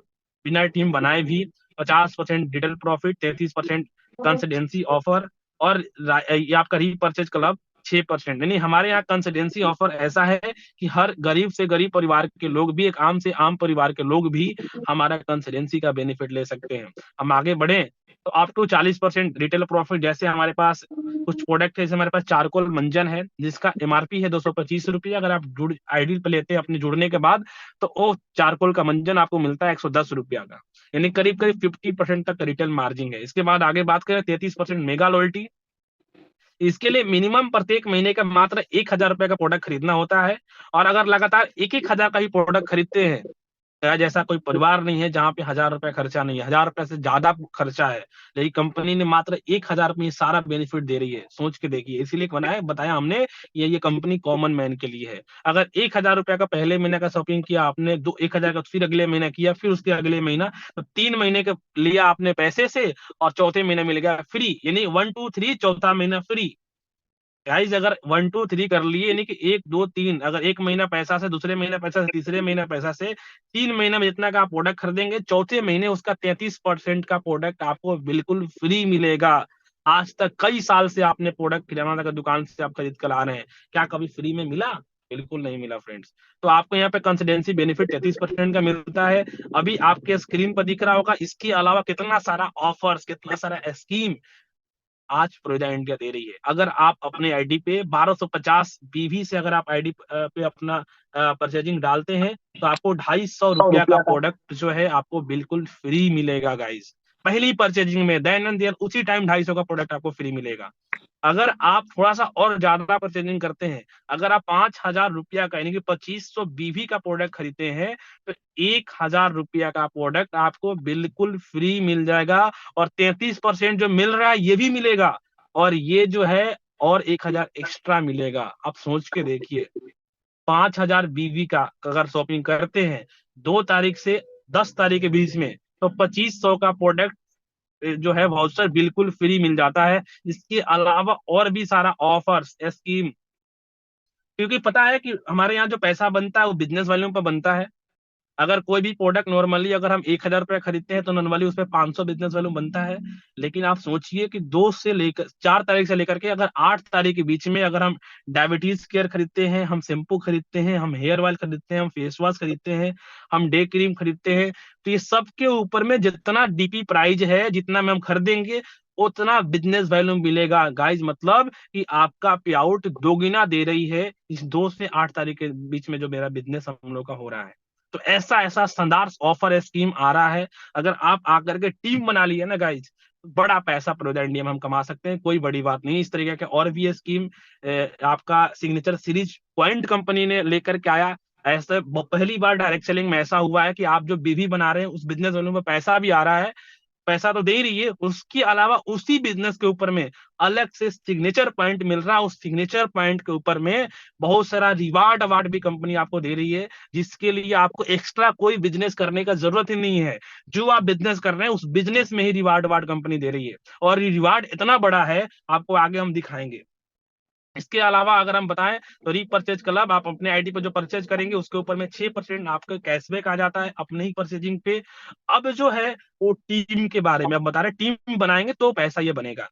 बिना टीम बनाए भी 50% रिटेल प्रॉफिट, 33% कंसल्टेंसी ऑफर, और ये आपका रीपरचेज क्लब 6%। यानी हमारे यहाँ कंसल्टेंसी ऑफर ऐसा है कि हर गरीब से गरीब परिवार के लोग भी, एक आम से आम परिवार के लोग भी हमारा कंसल्टेंसी का बेनिफिट ले सकते हैं। हम आगे बढ़े तो अप टू 40% रिटेल प्रॉफिट। जैसे हमारे पास कुछ प्रोडक्ट है, जैसे हमारे पास चारकोल मंजन है जिसका एमआरपी है 225 रुपये। अगर आप जुड़ आईडी पे लेते हैं अपने जुड़ने के बाद, तो वो चारकोल का मंजन आपको मिलता है 110 रुपया का, यानी करीब करीब 50% तक रिटेल मार्जिन है। इसके बाद आगे बात करें 33% मेगा लॉयल्टी। इसके लिए मिनिमम प्रत्येक महीने का मात्र 1,000 रुपए का प्रोडक्ट खरीदना होता है। और अगर लगातार 1,000 का ही प्रोडक्ट खरीदते हैं, या जैसा कोई परिवार नहीं है जहां पे 1,000 रुपए खर्चा नहीं है, 1,000 रुपए से ज्यादा खर्चा है, लेकिन कंपनी ने मात्र 1,000 रुपए सारा बेनिफिट दे रही है। सोच के देखिए, इसीलिए बनाया बताया हमने, ये कंपनी कॉमन मैन के लिए है। अगर 1,000 रुपए का पहले महीने का शॉपिंग किया आपने, 1,000 का फिर अगले महीना किया, फिर उसके अगले महीना, तो 3 महीने का लिया आपने पैसे से, और चौथे महीने मिल गया फ्री, यानी 1 2 3 चौथा महीना फ्री। गाइस अगर 1 2 3 कर लिए, यानी कि 1 2 3, अगर एक महीना पैसा से, दूसरे महीना पैसा से, तीसरे महीना पैसा से, 3 महीने में जितना का आप प्रोडक्ट खरीदेंगे, चौथे महीने उसका 33% का प्रोडक्ट आपको बिल्कुल फ्री मिलेगा। आज तक कई साल से आपने प्रोडक्ट किराना का दुकान से आप खरीद कर आ रहे हैं, क्या कभी फ्री में मिला? बिल्कुल नहीं मिला फ्रेंड्स। तो आपको यहाँ पे कंसिडेंसी बेनिफिट 33% का मिलता है। अभी आपके स्क्रीन पर दिख रहा होगा, इसके अलावा कितना सारा ऑफर्स, कितना सारा स्कीम आज प्रोजा इंडिया दे रही है। अगर आप अपने आईडी पे 1250 बीवी से अगर आप आईडी पे अपना परचेजिंग डालते हैं, तो आपको 250 रुपया का प्रोडक्ट जो है आपको बिल्कुल फ्री मिलेगा गाइस, पहली परचेजिंग में। देन एंड देयर उसी टाइम 250 का प्रोडक्ट आपको फ्री मिलेगा। अगर आप थोड़ा सा और ज्यादा परचेजिंग करते हैं, अगर आप 5,000 रुपया का यानी कि 2500 बीवी का प्रोडक्ट खरीदते हैं, तो 1,000 रुपया का प्रोडक्ट आपको बिल्कुल फ्री मिल जाएगा। और 33% जो मिल रहा है ये भी मिलेगा, और ये जो है और 1,000 एक्स्ट्रा मिलेगा। आप सोच के देखिए, 5,000 बीवी का अगर शॉपिंग करते हैं 2 तारीख से 10 तारीख के बीच में, तो 2500 का प्रोडक्ट जो है वाउचर बिल्कुल फ्री मिल जाता है। इसके अलावा और भी सारा ऑफर्स, स्कीम, क्योंकि पता है कि हमारे यहाँ जो पैसा बनता है वो बिजनेस वालों पर बनता है। अगर कोई भी प्रोडक्ट नॉर्मली अगर हम 1,000 रुपया खरीदते हैं, तो नॉर्मली उस पर 500 बिजनेस वैल्यू बनता है। लेकिन आप सोचिए कि 4 तारीख से लेकर के अगर 8 तारीख के बीच में अगर हम डायबिटीज केयर खरीदते हैं, हम शैम्पू खरीदते हैं, हम हेयर ऑयल खरीदते हैं, हम फेस वॉश खरीदते हैं, हम डे क्रीम खरीदते हैं, तो ये सब के ऊपर में जितना डीपी प्राइस है, जितना में हम खरीदेंगे, उतना बिजनेस वैल्यू मिलेगा गाइज। मतलब कि आपका पे आउट दोगुना दे रही है इस 2 से 8 तारीख के बीच में जो मेरा बिजनेस हम लोग का हो रहा है। तो ऐसा ऐसा शानदार ऑफर स्कीम आ रहा है। अगर आप आकर के टीम बना लिए ना गाइज, बड़ा पैसा प्रोजा इंडिया में हम कमा सकते हैं, कोई बड़ी बात नहीं। इस तरीके के और भी स्कीम आपका सिग्नेचर सीरीज पॉइंट कंपनी ने लेकर के आया। ऐसे पहली बार डायरेक्ट सेलिंग में ऐसा हुआ है कि आप जो बीवी बना रहे हैं उस बिजनेस वालों में पैसा भी आ रहा है, पैसा तो दे ही रही है, उसके अलावा उसी बिजनेस के ऊपर में अलग से सिग्नेचर पॉइंट मिल रहा है। उस सिग्नेचर पॉइंट के ऊपर में बहुत सारा रिवार्ड अवार्ड भी कंपनी आपको दे रही है, जिसके लिए आपको एक्स्ट्रा कोई बिजनेस करने का जरूरत ही नहीं है। जो आप बिजनेस कर रहे हैं उस बिजनेस में ही रिवार्ड अवार्ड कंपनी दे रही है, और ये रिवार्ड इतना बड़ा है आपको आगे हम दिखाएंगे। इसके अलावा अगर हम बताएं, तो रीपरचेज क्लब, आप अपने आईडी पर जो परचेज करेंगे उसके ऊपर में 6% आपका कैशबैक आ जाता है अपने ही परचेजिंग पे। अब जो है वो टीम के बारे में अब बता रहे, टीम बनाएंगे तो पैसा ये बनेगा।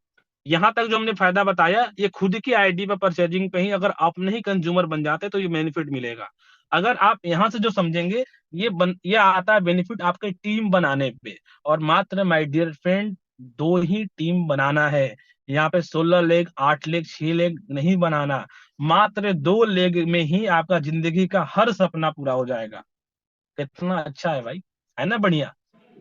यहाँ तक जो हमने फायदा बताया, ये खुद की आईडी पर परचेजिंग पे ही अगर अपने ही कंज्यूमर बन जाते तो ये बेनिफिट मिलेगा। अगर आप यहाँ से जो समझेंगे, ये आता है बेनिफिट आपके टीम बनाने पे। और मात्र माय डियर फ्रेंड 2 ही टीम बनाना है, यहाँ पे 16 लेग, 8 लेग, 6 लेग नहीं बनाना, मात्र 2 लेग में ही आपका जिंदगी का हर सपना पूरा हो जाएगा। कितना अच्छा है भाई, है ना बढ़िया।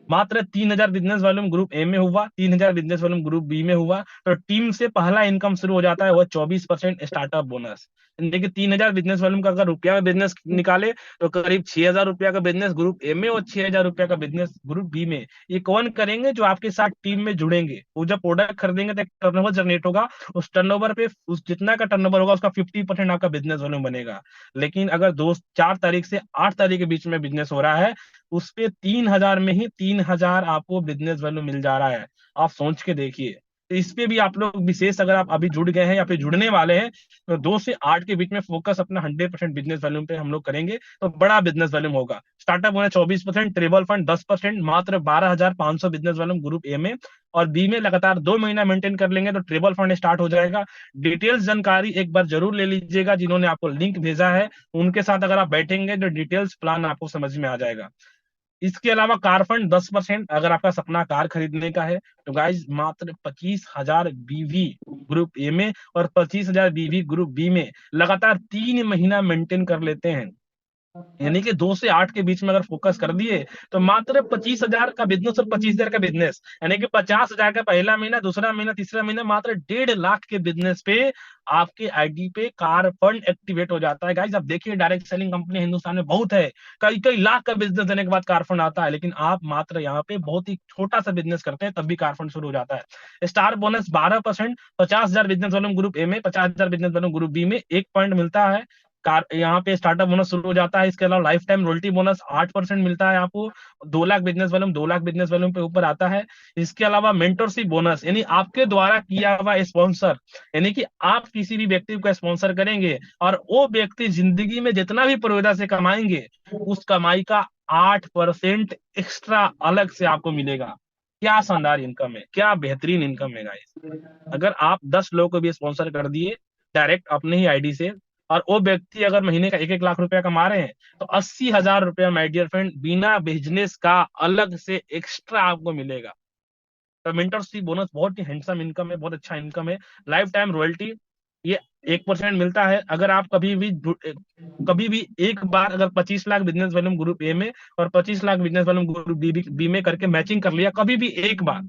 मात्र 3,000 बिजनेस वॉल्यूम ग्रुप ए में हुआ, 3,000 बिजनेस वॉल्यूम ग्रुप बी में हुआ, तो टीम से पहला इनकम शुरू हो जाता है वो 24% स्टार्टअप बोनस। देखिए 3,000 बिजनेस वॉल्यूम का अगर रुपया में बिजनेस निकाले तो करीब 6,000 रुपया का बिजनेस ग्रुप ए में और 6,000 रुपया का बिजनेस ग्रुप बी में। ये कौन करेंगे? जो आपके साथ टीम में जुड़ेंगे। वो जब प्रोडक्ट खरीदेंगे तो एक टर्नओवर जनरेट होगा, उस टर्नओवर पे उस जितना का टर्नओवर होगा उसका 50% आपका बिजनेस वॉल्यूम बनेगा। लेकिन अगर 4 तारीख से 8 तारीख के बीच में बिजनेस हो रहा है, उस पे 3,000 में ही 3,000 आपको बिजनेस वैल्यू मिल जा रहा है। आप सोच के देखिए। तो इस पे भी आप लोग विशेष, अगर आप अभी जुड़ गए हैं या फिर जुड़ने वाले हैं, तो 2 से 8 के बीच में फोकस अपना 100% बिजनेस वैल्यूम पे हम लोग करेंगे तो बड़ा बिजनेस वैल्यूम होगा। स्टार्टअप होना 24%, ट्रेबल फंड 10%, मात्र 12,500 बिजनेस वैल्यूम ग्रुप ए में। और बी में लगातार 2 महीना मेंटेन कर लेंगे तो ट्रेबल फंड स्टार्ट हो जाएगा। डिटेल्स जानकारी एक बार जरूर ले लीजिएगा, जिन्होंने आपको लिंक भेजा है उनके साथ अगर आप बैठेंगे तो डिटेल्स प्लान आपको समझ में आ जाएगा। इसके अलावा कार फंड 10%, अगर आपका सपना कार खरीदने का है तो गाइज मात्र 25,000 बीवी ग्रुप ए में और 25,000 बीवी ग्रुप बी में लगातार 3 महीना मेंटेन कर लेते हैं। यानी कि 2 से 8 के बीच में अगर फोकस कर दिए तो मात्र 25,000 का बिजनेस और 25,000 का बिजनेस, यानी कि 50,000 का पहला महीना, दूसरा महीना, तीसरा महीना, मात्र 1.5 लाख के बिजनेस पे आपके आईडी पे कार फंड एक्टिवेट हो जाता है। गाइस आप देखिए, डायरेक्ट सेलिंग कंपनी हिंदुस्तान में बहुत है, कई कई लाख का बिजनेस देने के बाद कार फंड आता है, लेकिन आप मात्र यहाँ पे बहुत ही छोटा सा बिजनेस करते हैं तब भी कार फंड शुरू हो जाता है। स्टार बोनस 12%, 50,000 बिजनेस वालों ग्रुप ए में, 50,000 बिजनेस वालों ग्रुप बी में 1 पॉइंट मिलता है। कार यहाँ पे स्टार्टअप बोनस शुरू हो जाता है। इसके अलावा लाइफ टाइम रॉयल्टी बोनस 8% मिलता है आपको। 2 lakh business volume, 2 lakh business volume पे ऊपर आता है। इसके अलावा मेंटरशिप बोनस, यानी आपके द्वारा किया हुआ स्पॉन्सर, यानी कि आप किसी भी व्यक्ति को स्पॉन्सर करेंगे और वो व्यक्ति जिंदगी में जितना भी प्रोविधा से कमाएंगे, उस कमाई का 8% एक्स्ट्रा अलग से आपको मिलेगा। क्या शानदार इनकम है, क्या बेहतरीन इनकम है गाइस। अगर आप 10 लोगों को भी स्पॉन्सर कर दिए डायरेक्ट अपने ही आईडी से, और वो व्यक्ति अगर महीने का 1-1 लाख रुपया कमा रहे हैं, तो 80,000 रुपया माय डियर फ्रेंड बिना बिजनेस का अलग से एक्स्ट्रा आपको मिलेगा। तो मेंटरशिप बोनस बहुत ही हैंडसम इनकम है, बहुत अच्छा इनकम है। लाइफ टाइम रॉयल्टी ये 1% मिलता है। अगर आप कभी भी एक बार अगर 25 lakh business volume group A में और 25 lakh business volume group B में करके मैचिंग कर लिया, कभी भी एक बार,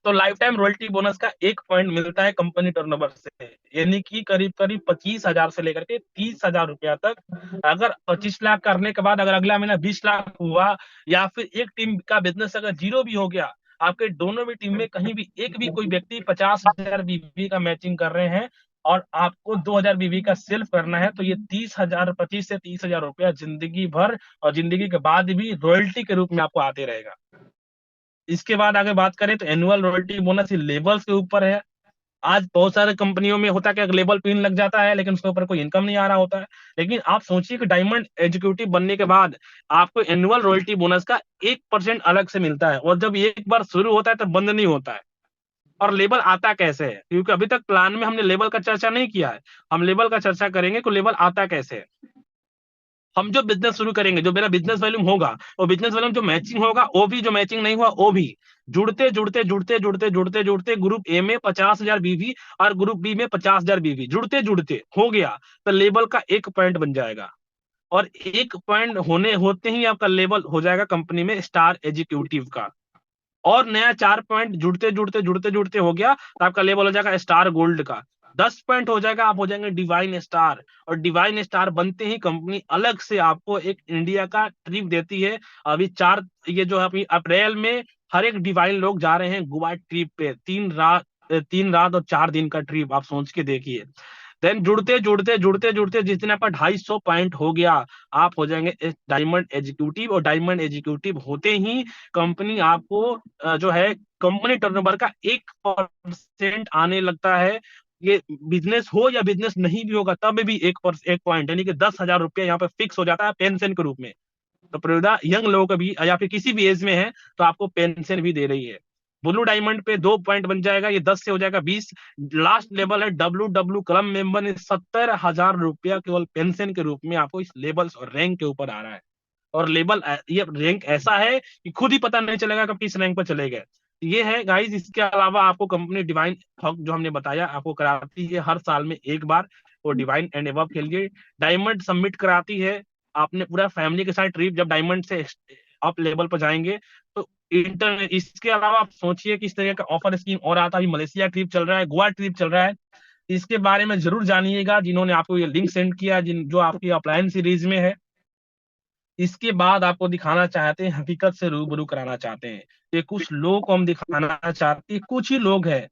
तो लाइफ टाइम रॉयल्टी बोनस का 1 पॉइंट मिलता है कंपनी टर्नओवर से, यानी कि करीब करीब 25,000 से लेकर के 30,000 रुपया तक। अगर 25 लाख करने के बाद अगर अगला महीना 20 लाख हुआ, या फिर एक टीम का बिजनेस अगर जीरो भी हो गया, आपके दोनों भी टीम में कहीं भी एक भी कोई व्यक्ति 50,000 बीबी का मैचिंग कर रहे हैं और आपको 2,000 बीबी का सेल्फ करना है, तो ये 30,000, 25 से 30,000 रुपया जिंदगी भर और जिंदगी के बाद भी रॉयल्टी के रूप में आपको आते रहेगा। इसके बाद आगे बात करें तो एनुअल रॉयल्टी बोनस लेबल्स के ऊपर है। आज बहुत सारे कंपनियों में होता है कि लेबल पिन लग जाता है लेकिन उसके ऊपर कोई इनकम नहीं आ रहा होता है। लेकिन आप सोचिए कि डायमंड एग्जीक्यूटिव बनने के बाद आपको एनुअल रॉयल्टी बोनस का 1% अलग से मिलता है, और जब एक बार शुरू होता है तो बंद नहीं होता है। और लेबल आता कैसे है, क्योंकि अभी तक प्लान में हमने लेबल का चर्चा नहीं किया है, हम लेबल का चर्चा करेंगे। तो लेबल आता कैसे है, हम जो बिजनेस शुरू करेंगे, जो मेरा बिजनेस वॉल्यूम होगा, वो बिजनेस वॉल्यूम जो मैचिंग होगा वो भी, जो मैचिंग नहीं हुआ वो भी, जुड़ते जुड़ते जुड़ते जुड़ते जुड़ते जुड़ते ग्रुप ए में 50,000 बीवी और ग्रुप बी में 50,000 बीवी जुड़ते जुड़ते हो गया, तो लेबल का 1 पॉइंट बन जाएगा। और 1 पॉइंट होने होते ही आपका लेबल हो जाएगा कंपनी में स्टार एग्जीक्यूटिव का। और नया 4 पॉइंट जुड़ते जुड़ते जुड़ते जुड़ते हो गया तो आपका लेवल हो जाएगा स्टार गोल्ड का। 10 पॉइंट हो जाएगा, आप हो जाएंगे डिवाइन स्टार। और डिवाइन स्टार बनते ही कंपनी अलग से आपको एक इंडिया का ट्रिप देती है। अभी ये जो है अभी अप्रैल में हर एक डिवाइन लोग जा रहे हैं गोवा ट्रिप पे, 3 रात और 4 दिन का ट्रिप, आप सोच के देखिए। देन जुड़ते जुड़ते जुड़ते जुड़ते जिस दिन आपका 250 पॉइंट हो गया, आप हो जाएंगे डायमंड एग्जीक्यूटिव। और डायमंड एग्जीक्यूटिव होते ही कंपनी आपको जो है कंपनी टर्नओवर का 1% आने लगता है। ये बिजनेस हो या बिजनेस नहीं भी होगा तब भी 1 पॉइंट, यानी कि 10,000 रुपया यहाँ पे फिक्स हो जाता है पेंशन के रूप में। तो प्रविधा यंग लोगों का भी या फिर किसी भी एज में है तो आपको पेंशन भी दे रही है। ब्लू डायमंड पे 2 पॉइंट बन जाएगा, ये 10 से हो जाएगा 20। लास्ट लेवल है डब्ल्यू क्लब मेंबर ने 70,000 रुपया केवल पेंशन के रूप में आपको इस लेवल्स और रैंक के ऊपर आ रहा है। और लेवल ये रैंक ऐसा है कि खुद ही पता नहीं चलेगा कब किस रैंक पर चले गए। ये है गाइस। इसके अलावा आपको कंपनी डिवाइन हक जो हमने बताया आपको कराती है हर साल में एक बार, वो डिवाइन एंड एबव के लिए डायमंड सबमिट कराती है। आपने पूरा फैमिली के साथ ट्रिप जब डायमंड से अप लेवल पर जाएंगे तो इंटर, इसके अलावा आप सोचिए कि इस तरह का ऑफर स्कीम और आता है। अभी मलेशिया ट्रिप चल रहा है, गोवा ट्रिप चल रहा है, इसके बारे में जरूर जानिएगा। जिन्होंने आपको ये लिंक सेंड किया, जिन जो आपकी अपलायन सीरीज में है, इसके बाद आपको दिखाना चाहते हैं, हकीकत से रूबरू कराना चाहते हैं। ये कुछ लोग को हम दिखाना चाहते हैं, कुछ ही लोग हैं।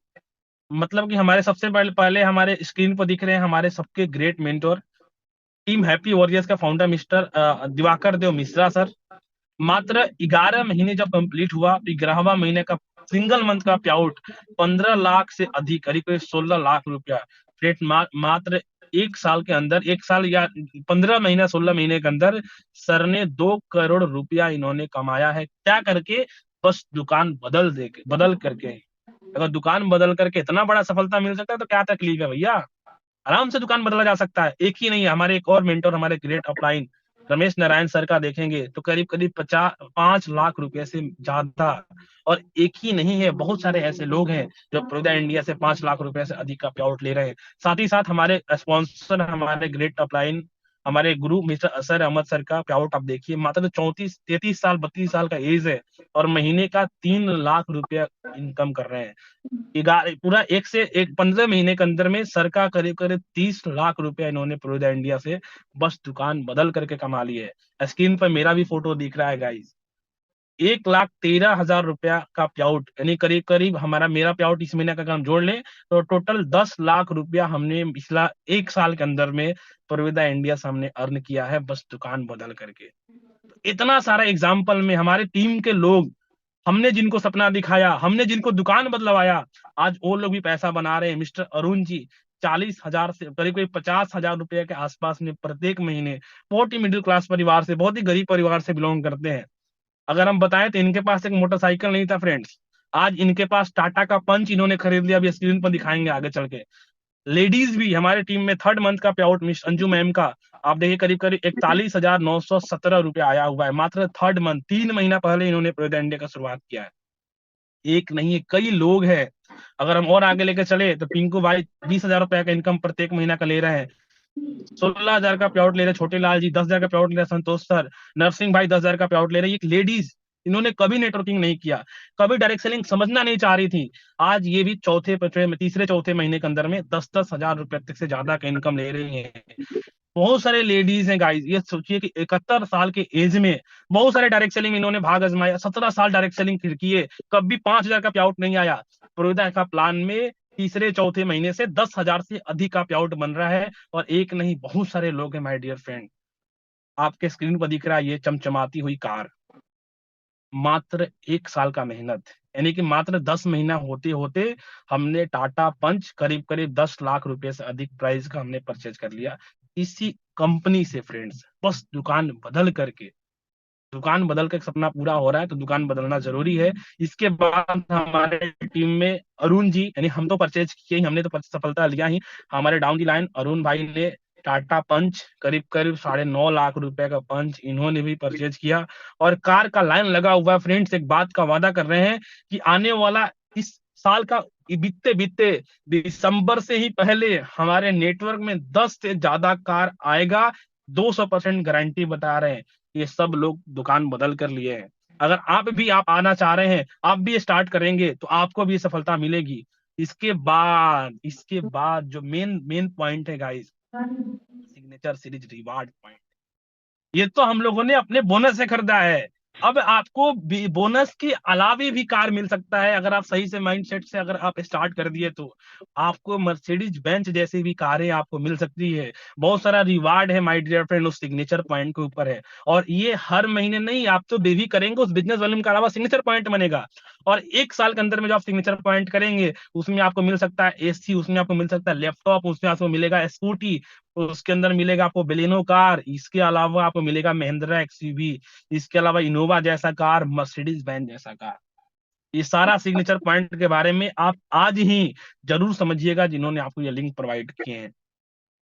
मतलब कि हमारे सबसे पहले पहले हमारे स्क्रीन पर दिख रहे हैं हमारे सबके great mentor, team happy warriors का फाउंडर मिस्टर दिवाकर देव मिश्रा सर। मात्र 11 महीने जब कंप्लीट हुआ तो 11वां महीने का सिंगल मंथ का पे आउट 15 लाख से अधिक, करीब करीब 16 लाख रुपया फ्रेंड, मात्र एक साल के अंदर, एक साल या 15 महीना 16 महीने के अंदर सर ने 2 करोड़ रुपया इन्होंने कमाया है। क्या करके? बस दुकान बदल करके। अगर दुकान बदल करके इतना बड़ा सफलता मिल सकता है तो क्या तकलीफ है भैया। आराम से दुकान बदला जा सकता है। एक ही नहीं है, हमारे एक और मेंटर हमारे great upline Ramesh Narayan sir का देखेंगे तो करीब करीब 5 लाख रुपए से ज्यादा। और एक ही नहीं है, बहुत सारे ऐसे लोग हैं जो प्रोदा इंडिया से 5 लाख रुपए से अधिक का पे आउट ले रहे हैं। साथ ही साथ हमारे स्पॉन्सर हमारे ग्रेट अपलाइन हमारे गुरु मिस्टर असर अहमद सर का पे आउट आप देखिए, मात्र 34 33 साल 32 साल का एज है और महीने का 3 लाख रुपया इनकम कर रहे हैं। पूरा एक से एक 15 महीने के अंदर में सर का करीब करीब 30 लाख रुपया इन्होंने पूरे इंडिया से बस दुकान बदल करके कमा ली है। स्क्रीन पर मेरा भी फोटो दिख रहा है गाइस। 1,13,000 रुपया का प्याउट, यानी करीब करीब हमारा मेरा प्याउट इस महीने का अगर हम जोड़ लें तो टोटल 10 लाख रुपया हमने पिछला एक साल के अंदर में प्रविदा इंडिया से हमने अर्न किया है बस दुकान बदल करके। इतना सारा एग्जाम्पल में हमारे टीम के लोग, हमने जिनको सपना दिखाया, हमने जिनको दुकान बदलवाया, आज वो लोग भी पैसा बना रहे हैं। मिस्टर अरुण जी 40,000 से करीब करीब 50,000 रुपए के आसपास में प्रत्येक महीने, बहुत ही मिडिल क्लास परिवार से, बहुत ही गरीब परिवार से बिलोंग करते हैं। अगर हम बताएं तो इनके पास एक मोटरसाइकिल नहीं था फ्रेंड्स, आज इनके पास टाटा का पंच इन्होंने खरीद लिया। अभी स्क्रीन पर दिखाएंगे आगे चल के। लेडीज भी हमारे टीम में थर्ड मंथ का पे आउट मिस अंजू मैम का आप देखिए करीब करीब 41,917 रुपया आया हुआ है, मात्र थर्ड मंथ, 3 महीना पहले इन्होंने प्रोदा इंडिया का शुरुआत किया है। एक नहीं है, कई लोग हैं। अगर हम और आगे लेकर चले तो पिंकू भाई 20,000 रुपया का इनकम प्रत्येक महीना का ले रहे हैं। 16,000 का पे आउट ले रहे छोटे लाल जी, 10,000 का पे आउट ले रहे संतोष सर, नरसिंह भाई 10,000 का पे आउट ले रहे। एक लेडीज, इन्होंने कभी नेटवर्किंग नहीं किया, कभी डायरेक्ट सेलिंग समझना नहीं चाह रही थी, आज ये भी तीसरे चौथे महीने के अंदर में 10-10 हजार रुपए तक से ज्यादा का इनकम ले रही है। बहुत सारे लेडीज हैं गाइस, ये सोचिए कि 71 साल के एज में बहुत सारे डायरेक्ट सेलिंग इन्होंने भाग आजमाया, 17 साल डायरेक्ट सेलिंग फिर किए, कभी 5,000 का पे आउट नहीं आया। प्रोविदा का प्लान में तीसरे चौथे महीने से 10,000 से अधिक का पे आउट बन रहा है। और एक नहीं, बहुत सारे लोग हैं माय डियर फ्रेंड। आपके स्क्रीन पर दिख रहा है ये चमचमाती हुई कार, मात्र एक साल का मेहनत, यानी कि मात्र 10 महीना होते होते हमने टाटा पंच करीब करीब 10 लाख रुपए से अधिक प्राइस का हमने परचेज कर लिया इसी कंपनी से फ्रेंड्स, बस दुकान बदल करके। दुकान बदल के सपना पूरा हो रहा है तो दुकान बदलना जरूरी है। इसके बाद हमारे टीम में अरुण जी, यानी हम तो परचेज किए ही, हमने तो सफलता लिया ही, हमारे डाउन दी लाइन अरुण भाई ने टाटा पंच करीब करीब 9.5 लाख रुपए का पंच इन्होंने भी परचेज किया। और कार का लाइन लगा हुआ है फ्रेंड्स। एक बात का वादा कर रहे हैं कि आने वाला इस साल का बीतते बीतते दिसंबर से ही पहले हमारे नेटवर्क में 10 से ज्यादा कार आएगा। 200% गारंटी बता रहे हैं। ये सब लोग दुकान बदल कर लिए हैं। अगर आप आना चाह रहे हैं, आप भी स्टार्ट करेंगे तो आपको भी सफलता मिलेगी। इसके बाद जो मेन मेन पॉइंट है guys, signature series reward point, ये तो हम लोगों ने अपने बोनस से खरीदा है। अब आपको बोनस के अलावे भी कार मिल सकता है अगर आप सही से माइंडसेट से अगर आप स्टार्ट कर दिए तो। आपको मर्सिडीज बेंच जैसी भी कारें आपको मिल सकती है। बहुत सारा रिवार्ड है माय डियर फ्रेंड, उस सिग्नेचर पॉइंट के ऊपर है। और ये हर महीने नहीं, आप तो बेबी करेंगे उस बिजनेस वॉल्यूम के अलावा सिग्नेचर पॉइंट बनेगा। और एक साल के अंदर में जो आप सिग्नेचर पॉइंट करेंगे उसमें आपको मिल सकता है एसी, उसमें आपको मिल सकता है लैपटॉप, उसमें आपको मिलेगा स्कूटी, उसके अंदर मिलेगा आपको बेलिनो कार, इसके अलावा आपको मिलेगा महिंद्रा एक्सयूवी, इसके अलावा इनोवा जैसा कार, मर्सिडीज बेंज जैसा कार। ये सारा सिग्नेचर पॉइंट के बारे में आप आज ही जरूर समझिएगा जिन्होंने आपको ये लिंक प्रोवाइड किए हैं।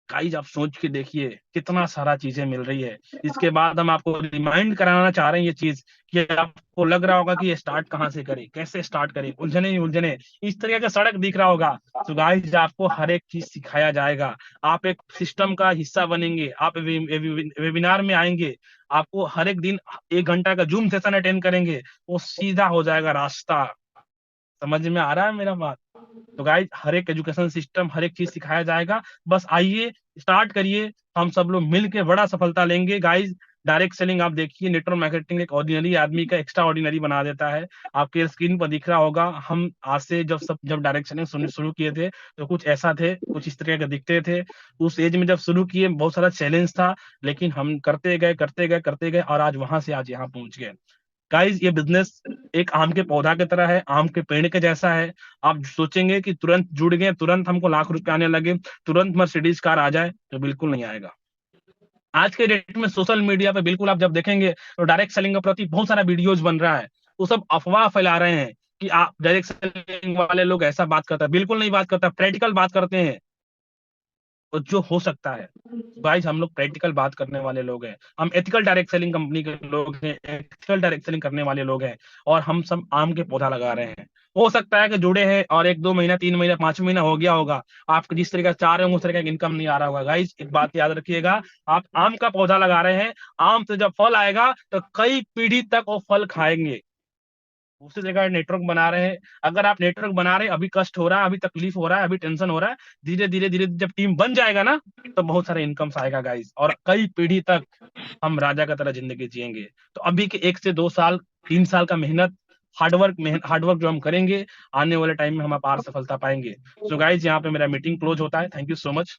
गाइस आप सोच के देखिए कितना सारा चीजें मिल रही है। इसके बाद हम आपको रिमाइंड कराना चाह रहे हैं ये चीज, कि आपको लग रहा होगा कि ये स्टार्ट कहाँ से करें, कैसे स्टार्ट करें, उलझने ही उलझने, इस तरीके का सड़क दिख रहा होगा। तो गाइस आपको हर एक चीज सिखाया जाएगा। आप एक सिस्टम का हिस्सा बनेंगे, आप वेबिनार में आएंगे, आपको हर एक दिन 1 घंटा का जूम सेशन अटेंड करेंगे, वो सीधा हो जाएगा रास्ता। समझ में आ रहा है मेरा बात? तो गाइज हर एक एजुकेशन सिस्टम, हर एक चीज सिखाया जाएगा। बस आइए, स्टार्ट करिए, हम सब लोग मिल के बड़ा सफलता लेंगे गाइज। डायरेक्ट सेलिंग आप देखिए, नेटवर्क मार्केटिंग एक ऑर्डिनरी आदमी का एक्स्ट्रा ऑर्डिनरी बना देता है। आपके स्क्रीन पर दिख रहा होगा, हम आज से जब डायरेक्ट सेलिंग शुरू किए थे तो कुछ ऐसा थे, कुछ इस तरह के दिखते थे। उस एज में जब शुरू किए बहुत सारा चैलेंज था, लेकिन हम करते गए करते गए करते गए, और आज वहां से आज यहाँ पहुंच गए। गाइस ये बिजनेस एक आम के पौधा की तरह है, आम के पेड़ के जैसा है। आप सोचेंगे कि तुरंत जुड़ गए, तुरंत हमको लाख रुपए आने लगे, तुरंत मर्सिडीज कार आ जाए, तो बिल्कुल नहीं आएगा। आज के डेट में सोशल मीडिया पे बिल्कुल आप जब देखेंगे तो डायरेक्ट सेलिंग के प्रति बहुत सारा वीडियोज बन रहा है। वो सब अफवाह फैला रहे हैं कि आप डायरेक्ट सेलिंग वाले लोग ऐसा बात करता है, बिल्कुल नहीं बात करता, प्रैक्टिकल बात करते हैं और जो हो सकता है। गाइस हम लोग प्रैक्टिकल बात करने वाले लोग हैं, हम एथिकल डायरेक्ट सेलिंग कंपनी के लोग हैं, एथिकल डायरेक्ट सेलिंग करने वाले लोग हैं, और हम सब आम के पौधा लगा रहे हैं। हो सकता है कि जुड़े हैं और 1-2 महीना, 3 महीना, 5 महीना हो गया होगा, आपको जिस तरह का चाह रहे होंगे उस तरह का इनकम नहीं आ रहा होगा। गाइस एक बात याद रखिएगा, आप आम का पौधा लगा रहे हैं, आम से जब फल आएगा तो कई पीढ़ी तक वो फल खाएंगे। उसी जगह नेटवर्क बना रहे हैं। अगर आप नेटवर्क बना रहे हैं, अभी कष्ट हो रहा है, अभी तकलीफ हो रहा है, अभी टेंशन हो रहा है, धीरे धीरे धीरे जब टीम बन जाएगा ना, तो बहुत सारे इनकम्स आएगा गाइस, और कई पीढ़ी तक हम राजा का तरह जिंदगी जिएंगे। तो अभी के 1 से 2 साल, 3 साल का मेहनत, हार्डवर्क जो हम करेंगे, आने वाले टाइम में हम अपार सफलता पाएंगे। सो गाइस यहाँ पे मेरा मीटिंग क्लोज होता है। Thank you so much.